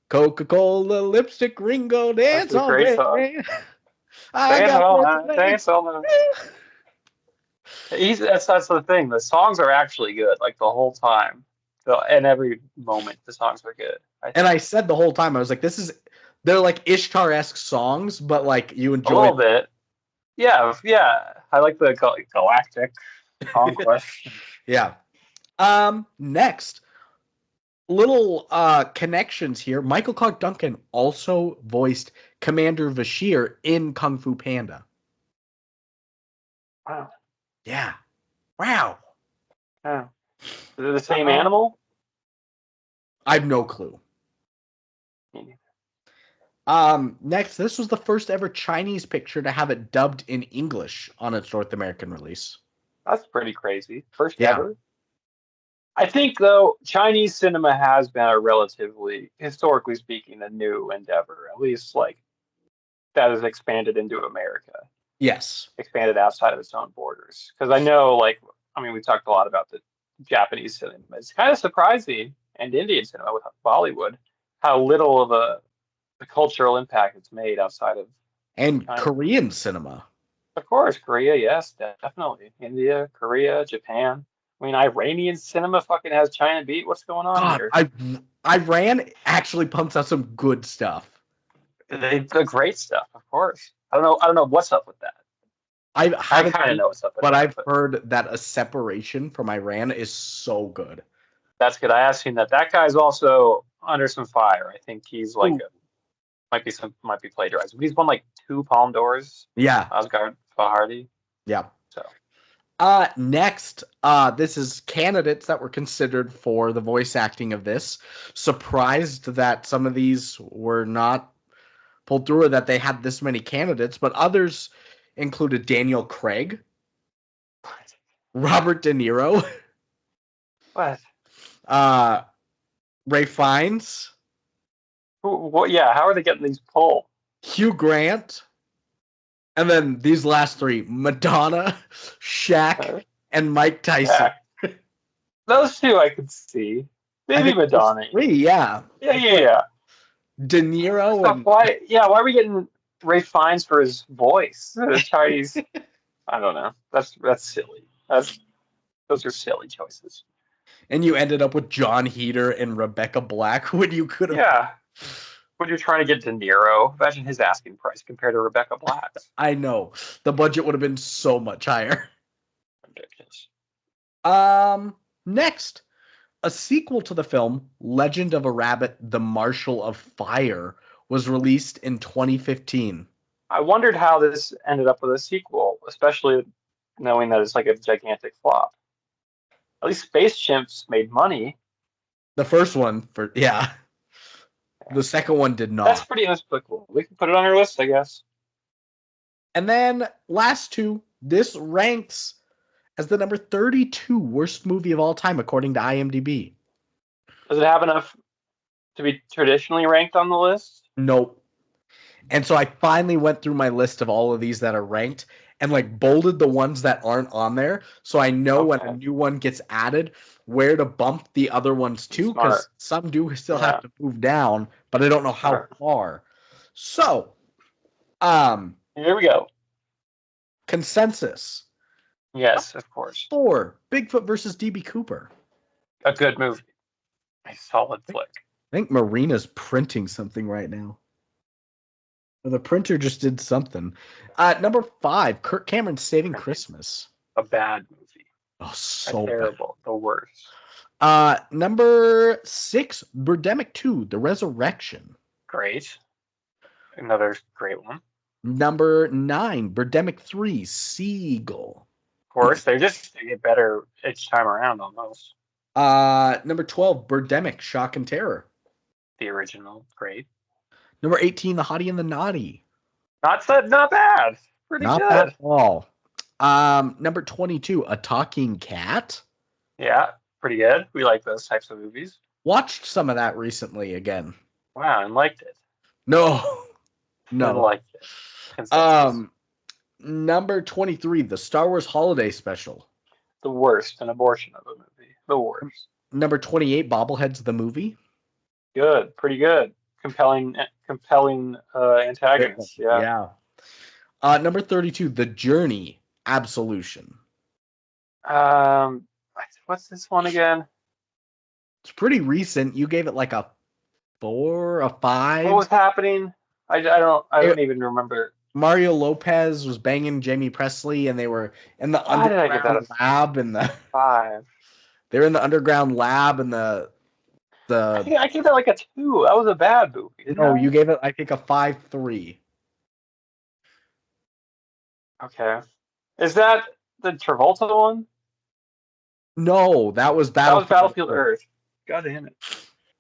Coca-Cola lipstick Ringo dance all day. Dance all night. That's the thing. The songs are actually good, like the whole time. And every moment, the songs are good. I said the whole time, I was like, they're like Ishtar-esque songs, but like you enjoy a little bit. Yeah. I like the galactic conquest. Yeah. Next, little connections here. Michael Clark Duncan also voiced Commander Bashir in Kung Fu Panda. Wow. Yeah. Wow. Is it the same animal? I have no clue. Next, this was the first ever Chinese picture to have it dubbed in English on its North American release. That's pretty crazy. First ever. I think, though, Chinese cinema has been a relatively, historically speaking, a new endeavor. At least, like, that has expanded into America. Yes. Expanded outside of its own borders. Because I know, we talked a lot about the Japanese cinema. It's kind of surprising, and Indian cinema with Bollywood, how little of a cultural impact it's made outside of and China. Korean cinema. Of course, Korea, yes, definitely. India, Korea, Japan. I mean, Iranian cinema fucking has China beat. What's going on here? Iran actually pumps out some good stuff. The great stuff, of course. I don't know what's up with that. I kind of know what's up with that. But I've heard that a separation from Iran is so good. That's good. I have seen that. That guy's also under some fire. I think he's like might be plagiarized. But he's won like 2 Palme d'Ors. Yeah. Asghar Farhadi. Yeah. So. Next, this is candidates that were considered for the voice acting of this. Surprised that some of these were not pulled through or that they had this many candidates, but others included Daniel Craig, Robert De Niro, what? Ray Fiennes. What? Yeah, how are they getting these pulled? Hugh Grant. And then these last 3, Madonna, Shaq, and Mike Tyson. Those 2 I could see. Maybe Madonna. 3, yeah. Yeah. De Niro. Why are we getting Ray Fiennes for his voice? The Chinese. I don't know. That's silly. Those are silly choices. And you ended up with Jon Heder and Rebecca Black when you could have. Yeah. When you're trying to get De Niro, imagine his asking price compared to Rebecca Black's. I know. The budget would have been so much higher. Ridiculous. Next, a sequel to the film, Legend of a Rabbit, The Marshal of Fire, was released in 2015. I wondered how this ended up with a sequel, especially knowing that it's like a gigantic flop. At least Space Chimps made money. The first one, yeah. The second one did not. That's pretty inexplicable. We can put it on our list, I guess. And then last two, this ranks as the number 32 worst movie of all time, according to IMDb. Does it have enough to be traditionally ranked on the list? Nope. And so I finally went through my list of all of these that are ranked and like bolded the ones that aren't on there. So I know when a new one gets added, where to bump the other ones to, because some do still have to move down, but I don't know how far. So, here we go. Consensus. Yes, of course. 4, Bigfoot versus DB Cooper. A good movie. A solid flick. I think Marina's printing something right now. The printer just did something. Number 5, Kirk Cameron's Saving Christmas. A bad movie. Oh, so terrible. Bad. The worst. Number 6, Birdemic 2, The Resurrection. Great. Another great one. Number 9, Birdemic 3, Seagull. Of course, they get better each time around almost. Number 12, Birdemic, Shock and Terror. The original, great. Number 18, The Hottie and the Naughty. Not bad. Pretty good. Not bad at all. Number 22, A Talking Cat. Yeah, pretty good. We like those types of movies. Watched some of that recently again. Wow, and liked it. No. And liked it. Consensus. Number 23, The Star Wars Holiday Special. The worst, an abortion of a movie. The worst. Number 28, Bobbleheads the Movie. Good, pretty good. Compelling antagonists. Yeah. Number 32, The Journey, Absolution. What's this one again? It's pretty recent. You gave it like a 4, a 5. What was happening? I don't even remember. Mario Lopez was banging Jamie Presley, and they were in the underground lab. In the 5. They were in the underground lab, and the. I gave that like a 2. That was a bad movie. No, you gave it, I think, a 5.3. Okay, is that the Travolta one? No, that was Battlefield Earth. God damn it!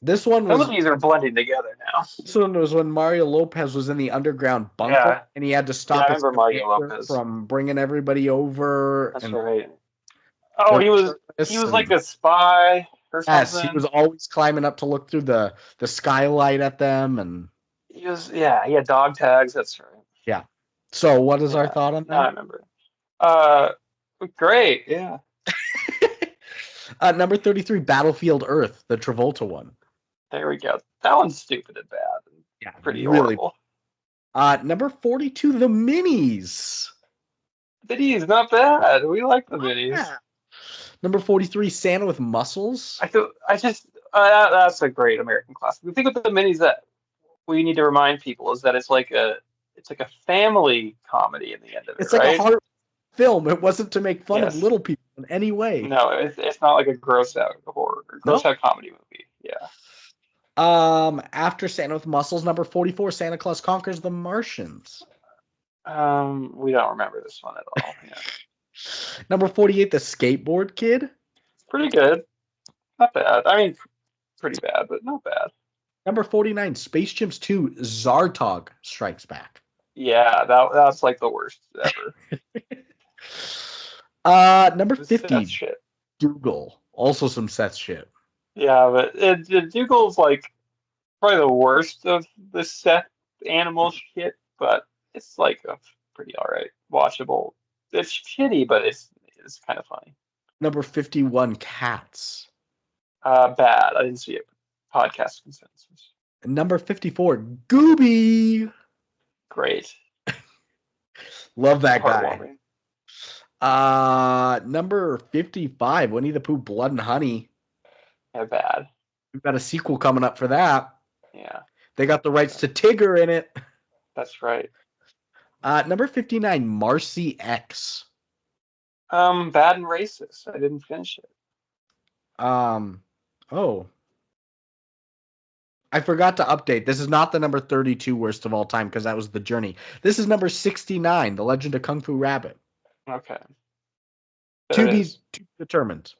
This one was. Some of these are blending together now. This one was when Mario Lopez was in the underground bunker, and he had to stop his from bringing everybody over. That's right. Oh, he was like a spy. Yes, he was always climbing up to look through the skylight at them, and he had dog tags. That's right. Yeah. So, what is our thought on that? I remember. Great. Yeah. Number 33, Battlefield Earth, the Travolta one. There we go. That one's stupid and bad. Yeah, pretty horrible. Number 42, the Minis. Minis, not bad. We like the Minis. Yeah. Number 43, Santa with Muscles. That's a great American classic. The thing with the Minis that we need to remind people is that it's like a family comedy in the end of it. It's like a heart film. It wasn't to make fun of little people in any way. No, it's not like a gross out horror or gross out comedy movie. Yeah. After Santa with Muscles, number 44, Santa Claus Conquers the Martians. We don't remember this one at all. Yeah. Number 48, The Skateboard Kid. It's pretty good. Not bad. I mean, pretty bad, but not bad. Number 49, Space Chimps 2, Zartog Strikes Back. Yeah, that's like the worst ever. Number 50, Dougal. Also some Seth shit. Yeah, but Dougal's like probably the worst of the Seth animal shit, but it's like a pretty alright, watchable. It's shitty, but it's kind of funny. Number 51, Cats. Bad. I didn't see it. Podcast consensus. Number 54, Gooby. Great. Love that guy. Number 55, Winnie the Pooh, Blood and Honey. Yeah, bad. We've got a sequel coming up for that. Yeah. They got the rights to Tigger in it. That's right. Number 59, Marcy X. Bad and racist. I didn't finish it. Oh. I forgot to update. This is not the number 32 worst of all time because that was The Journey. This is number 69, The Legend of Kung Fu Rabbit. Okay. To be determined.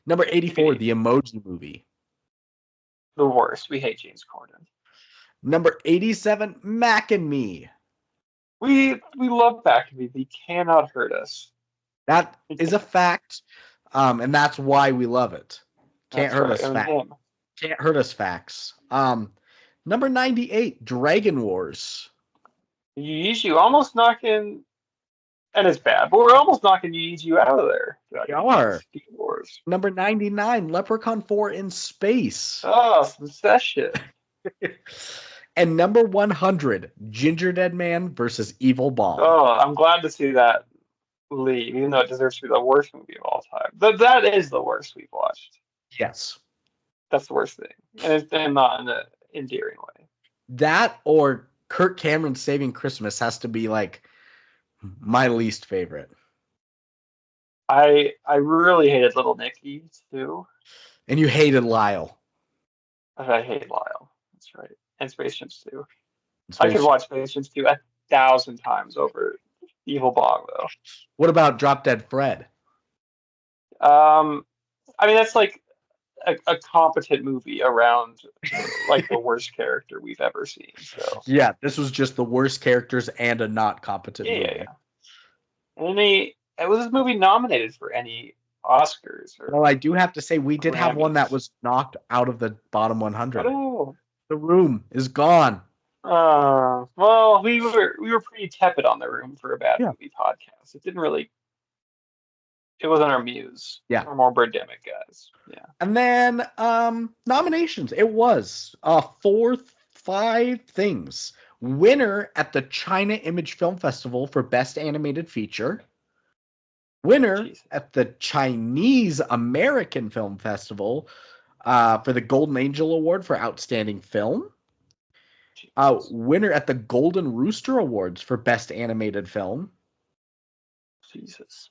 Number 84, The Emoji Movie. The worst. We hate James Corden. Number 87, Mac and Me. We love Back and Me. They cannot hurt us. That is a fact, and that's why we love it. Can't hurt us. Can't hurt us. Facts. Number 98, Dragon Wars. You almost knocking, and it's bad, but we're almost knocking you out of there. We are. Wars. Number 99, Leprechaun 4 in Space. Oh, that shit. And number 100, Ginger Dead Man versus Evil Bomb. Oh, I'm glad to see that leave, even though it deserves to be the worst movie of all time. That is the worst we've watched. Yes. That's the worst thing. And not in an endearing way. That or Kirk Cameron's Saving Christmas has to be like my least favorite. I really hated Little Nicky too. And you hated Lyle. I hate Lyle. That's right. And Space Jam 2. I could watch Space Jam 2 1,000 times over Evil Bomb though. What about Drop Dead Fred? I mean that's like a competent movie around like the worst character we've ever seen. So yeah, this was just the worst characters and a not competent movie. Yeah. And was this movie nominated for any Oscars? Well, I do have to say we did have one that was knocked out of the bottom 100. Oh. The Room is gone. Well, we were pretty tepid on The Room for a bad movie podcast. It wasn't our muse. Yeah. We're more Birdemic guys. Yeah. And then nominations. It was 5 things. Winner at the China Image Film Festival for Best Animated Feature. Winner at the Chinese American Film Festival for the Golden Angel Award for Outstanding Film. Winner at the Golden Rooster Awards for Best Animated Film. Jesus.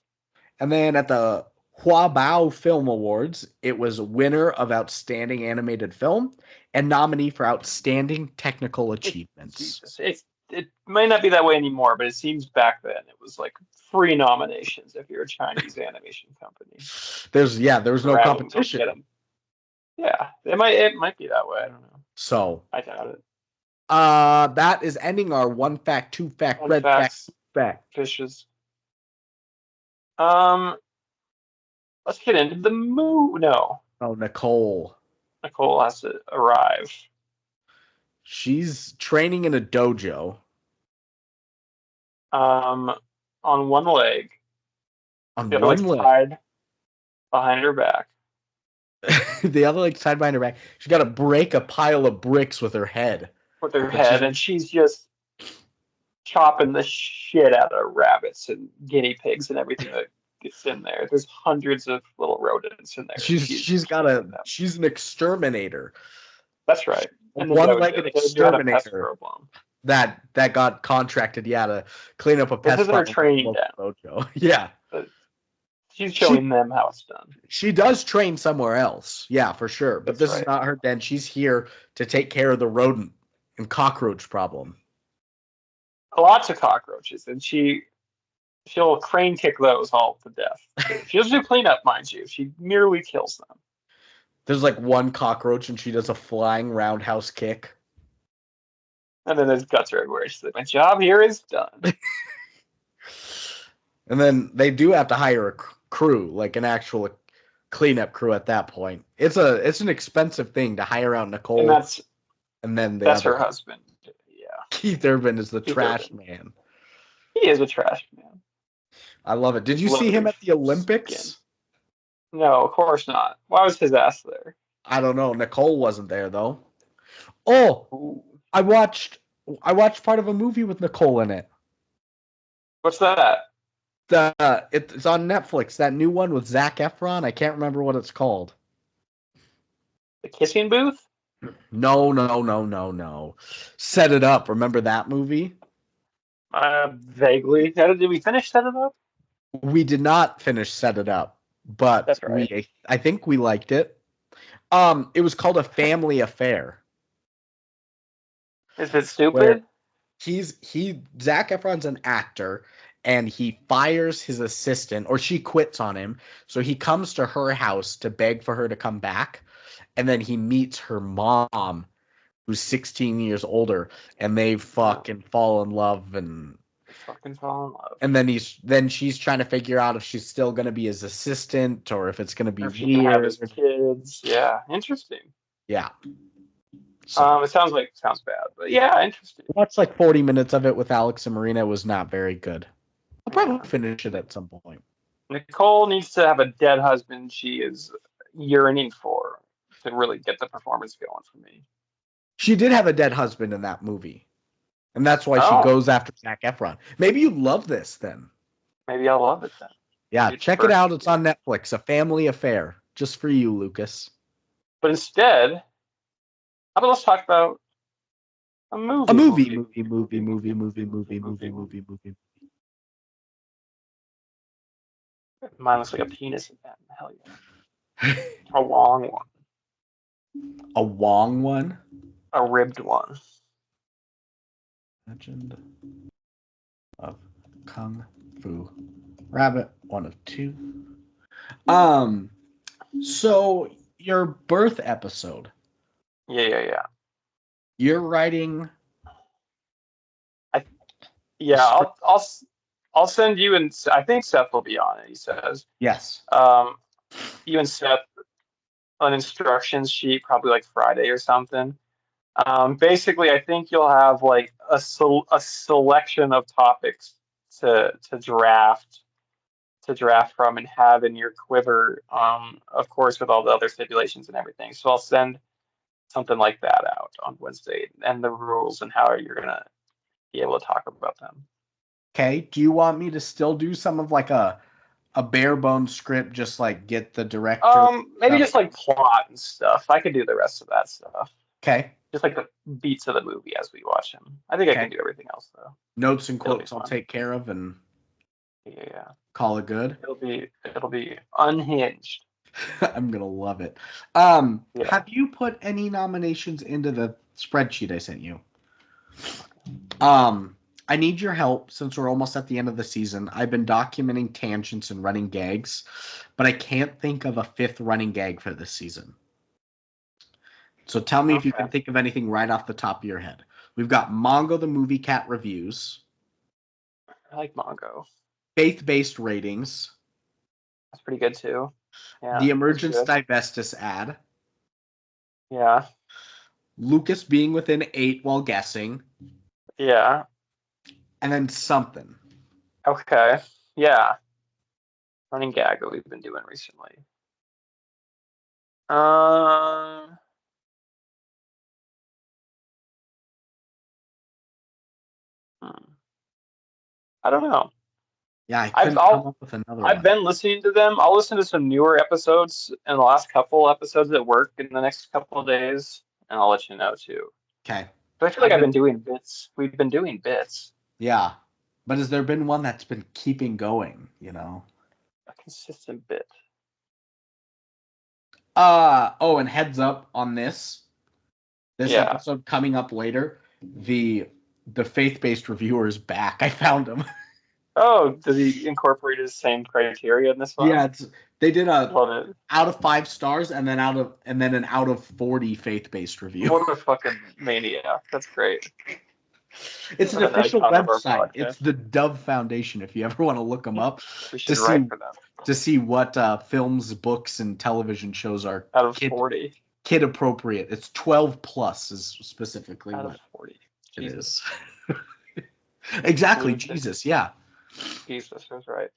And then at the Huabao Film Awards, it was winner of Outstanding Animated Film and nominee for Outstanding Technical Achievements. It might not be that way anymore, but it seems back then it was like 3 nominations if you're a Chinese animation company. There was no competition. Yeah, it might be that way. I don't know. So I doubt it. That is ending our 1 fact, 2 fact, red fact. Fishes. Let's get into the movie. No. Oh, Nicole. Nicole has to arrive. She's training in a dojo. On one leg. On one leg. Tied behind her back. The other leg tied behind her back. She's got to break a pile of bricks with her head. And she's just chopping the shit out of rabbits and guinea pigs and everything that gets in there. There's hundreds of little rodents in there. She's an exterminator. That's right. And one-legged exterminator that got contracted, to clean up a pest. This is her training dojo. Yeah. She's showing them how it's done. She does train somewhere else. Yeah, for sure. But this is not her den. She's here to take care of the rodent and cockroach problem. Lots of cockroaches, and she'll crane kick those all to death. She doesn't do cleanup, mind you. She merely kills them. There's like one cockroach, and she does a flying roundhouse kick. And then there's guts everywhere. She's like, my job here is done. And then they do have to hire a crew, like an actual cleanup crew at that point. It's an expensive thing to hire out Nicole. And then that's her husband. Yeah. Keith Urban is the trash man. He is a trash man. I love it. Did you see him at the Olympics? No, of course not. Why was his ass there? I don't know. Nicole wasn't there though. Oh, ooh. I watched part of a movie with Nicole in it. What's that? It's on Netflix. That new one with Zac Efron. I can't remember what it's called. The Kissing Booth? No. Set It Up. Remember that movie? Vaguely. Did we finish Set It Up? We did not finish Set It Up, but that's right. I think we liked it. It was called A Family Affair. Is it stupid? Zac Efron's an actor, and he fires his assistant, or she quits on him. So he comes to her house to beg for her to come back. And then he meets her mom, who's 16 years older, and they fucking fall in love, and fucking fall in love. And then she's trying to figure out if she's still gonna be his assistant or if it's gonna be Or if she can have his weird. kids. Yeah, interesting. Yeah. So It sounds bad, but yeah, interesting. watched like 40 minutes of it with Alex and Marina. It was not very good. I'll probably finish it at some point. Nicole needs to have a dead husband she is yearning for to really get the performance going for me. She did have a dead husband in that movie. And that's why she goes after Zac Efron. Maybe you love this then. Maybe I'll love it then. Yeah, check it out. It's on Netflix. A Family Affair. Just for you, Lucas. But instead, how about let's talk about a movie. A movie. Mine looks like a penis again. Hell yeah. A long one. A Wong one? A ribbed one. Legend of Kung Fu Rabbit, 1 of 2. So your birth episode. Yeah. You're writing. I'll send you, and I think Seth will be on it. He says Yes. You and Seth an instructions sheet, probably like Friday or something. Basically, I think you'll have like a selection of topics to draft from and have in your quiver. Of course, with all the other stipulations and everything. So I'll send something like that out on Wednesday, and the rules and how you're gonna be able to talk about them. Okay. Do you want me to still do some of like a bare bones script, just like get the director? Maybe just like plot and stuff. I could do the rest of that stuff. Okay. Just like the beats of the movie as we watch them. I think I can do everything else though. Notes and quotes I'll take care of and call it good. It'll be unhinged. I'm gonna love it. Have you put any nominations into the spreadsheet I sent you? I need your help since we're almost at the end of the season. I've been documenting tangents and running gags, but I can't think of a 5th running gag for this season. So tell me if you can think of anything right off the top of your head. We've got Mongo the Movie Cat reviews. I like Mongo. Faith-based ratings. That's pretty good too. Yeah, the Emergence Divestus ad. Yeah. Lucas being within 8 while guessing. Yeah. And then something. Okay. Yeah. Running gag that we've been doing recently. I don't know. Yeah, I couldn't come up with another one. I've been listening to them. I'll listen to some newer episodes in the last couple episodes at work in the next couple of days, and I'll let you know too. Okay. But I feel like I've been doing bits. We've been doing bits. Yeah. But has there been one that's been keeping going, you know? A consistent bit. And heads up on this. This episode coming up later, the faith-based reviewer is back. I found him. Oh, did he incorporate his same criteria in this one? Yeah, they did a out of 5 stars and then an out of 40 faith-based review. What a fucking maniac. That's great. It's an official website. It's the Dove Foundation. If you ever want to look them up, we should write for them to see what films, books, and television shows are out of 40 kid appropriate. It's 12 plus is specifically out what of 40. It is. Exactly, Jesus. Yeah. Jesus, that's right.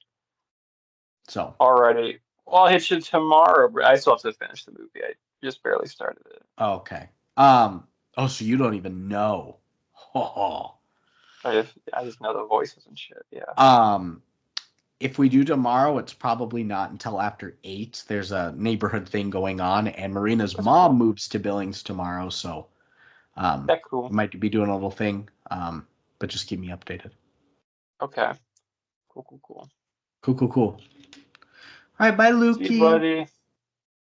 So. Alrighty. Well, I'll hit you tomorrow. I still have to finish the movie. I just barely started it. Okay. So you don't even know. I just know the voices and shit. Yeah. If we do tomorrow, it's probably not until after 8. There's a neighborhood thing going on, and Marina's mom moves to Billings tomorrow, so that's cool. Might be doing a little thing. But just keep me updated. Okay. Cool. All right, bye, Lukey. See you, buddy.